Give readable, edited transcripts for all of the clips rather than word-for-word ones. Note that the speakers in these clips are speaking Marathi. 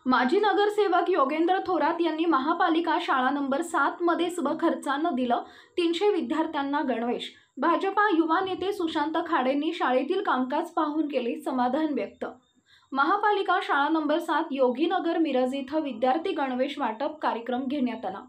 माजी नगरसेवक योगेंद्र थोरात यांनी महापालिका शाळा नंबर 7 मध्ये स्वखर्चानं दिलं 300 विद्यार्थ्यांना गणवेश। भाजपा युवा नेते सुशांत खाडेंनी शाळेतील कामकाज पाहून केले समाधान व्यक्त। महापालिका शाळा नंबर 7 योगीनगर मिरज इथं विद्यार्थी गणवेश वाटप कार्यक्रम घेण्यात आला।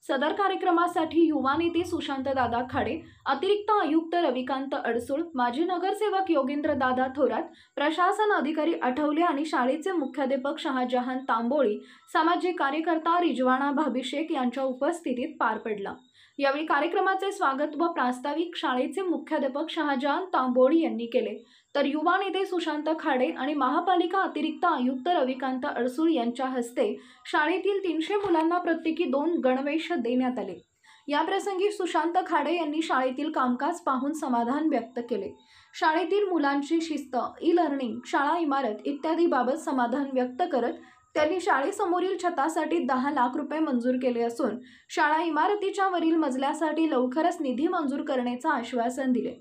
सदर कार्यक्रमासाठी युवा नेते सुशांत दादा खाडे, अतिरिक्त आयुक्त रविकांत अडसूळ, माजी नगरसेवक योगेंद्र दादा थोरात, प्रशासन अधिकारी आठवले आणि शाळेचे मुख्याध्यापक शहाजहान तांबोळी, सामाजिक कार्यकर्ता रिजवाना भाभिशेख यांच्या उपस्थितीत पार पडला। यावेळी कार्यक्रमाचे स्वागत व प्रास्ताविक शाळेचे मुख्याध्यापक शहाजहान तांबोळी यांनी केले, तर युवा नेते सुशांत खाडे आणि महापालिका अतिरिक्त आयुक्त रविकांत अडसूळ यांच्या हस्ते शाळेतील 300 मुलांना प्रत्येकी 2 गणवेश देण्यात आले। याप्रसंगी सुशांत खाडे यांनी शाळेतील कामकाज पाहून समाधान व्यक्त केले। शाळेतील मुलांची शिस्त, ई-लर्निंग, शाळा इमारत इत्यादी बाबत समाधान व्यक्त करत त्यांनी शाळेसमोरील छतासाठी 10 लाख रुपये मंजूर केले असून शाळा इमारतीच्या वरील मजल्यासाठी लवकरच निधी मंजूर करण्याचे आश्वासन दिले।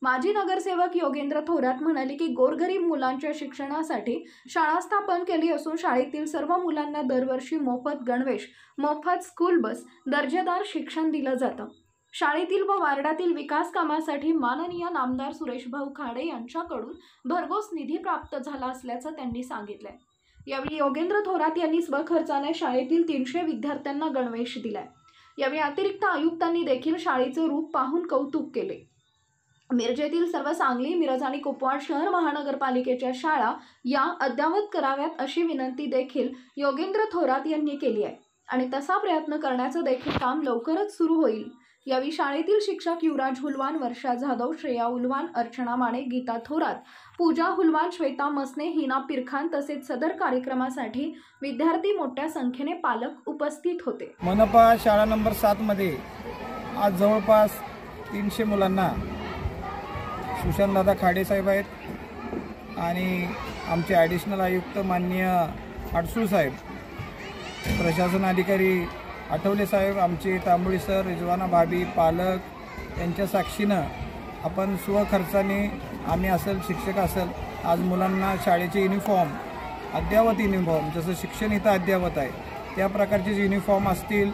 माजी नगरसेवक योगेंद्र थोरात म्हणाले की गोरगरीब मुलांच्या शिक्षणासाठी शाळा स्थापन केली असून शाळेतील सर्व मुलांना दरवर्षी मोफत गणवेश, मोफत स्कूल बस, दर्जेदार शिक्षण दिलं जातं। शाळेतील व वार्डातील विकास कामासाठी माननीय नामदार सुरेशभाऊ खाडे यांच्याकडून भरघोस निधी प्राप्त झाला असल्याचं त्यांनी सांगितलंय। यावेळी योगेंद्र थोरात यांनी स्वखर्चाने शाळेतील 300 विद्यार्थ्यांना गणवेश दिलाय। यावेळी अतिरिक्त आयुक्तांनी देखील शाळेचे रूप पाहून कौतुक केले। मिरजेतील सर्व सांगली, मिरज आणि कुपवाड शहर महानगरपालिकेच्या शाळा या अद्ययावत कराव्यात अशी विनंती देखील योगेंद्र थोरात यांनी केली आहे आणि तसा प्रयत्न करण्याचं देखील काम लवकरच सुरू होईल। यावेळी शाळेतील शिक्षक युवराज हुलवान, वर्षा जाधव, श्रेया हुलवान, अर्चना माने, गीता थोरात, पूजा हुलवान, श्वेता मसने, हिना पिरखान तसेच सदर कार्यक्रमासाठी विद्यार्थी मोठ्या संख्येने पालक उपस्थित होते। मनपा शाळा नंबर 7 मध्ये आज जवळपास 300 मुलांना सुशांतदादा खाडे साहेब आहेत आणि आमचे ॲडिशनल आयुक्त माननीय अडसूळ साहेब, प्रशासन अधिकारी आठवले साहेब, आमचे तांबोळी सर, रिजवाना भाभी, पालक यांच्या साक्षीनं आपण स्वखर्चाने आम्ही असेल, शिक्षक असेल, आज मुलांना शाळेचे युनिफॉर्म, अद्ययावत युनिफॉर्म, जसं शिक्षण इथं अद्ययावत आहे त्या प्रकारचे युनिफॉर्म असतील,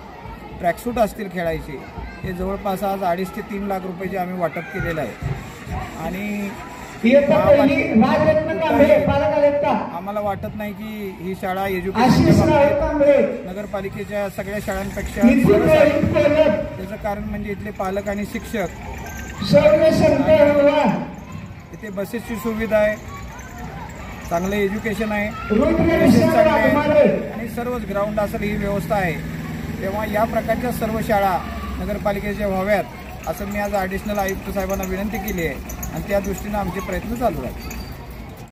ट्रॅकसूट असतील खेळायचे, हे जवळपास आज 2.5 ते 3 लाख रुपयाचे आम्ही वाटप केलेलं आहे। आणि आम्हाला वाटत नाही की ही शाळा एज्युकेशन नगरपालिकेच्या सगळ्या शाळांपेक्षा त्याचं कारण म्हणजे इथले पालक आणि शिक्षक, इथे बसेसची सुविधा आहे, चांगलं एज्युकेशन आहे आणि सर्वच ग्राउंड असेल ही व्यवस्था आहे। तेव्हा या प्रकारच्या सर्व शाळा नगरपालिकेच्या व्हाव्यात असं मी आज ॲडिशनल आयुक्त साहेबांना विनंती केली आहे आणि त्या दृष्टीने आमचे प्रयत्न चालू आहेत।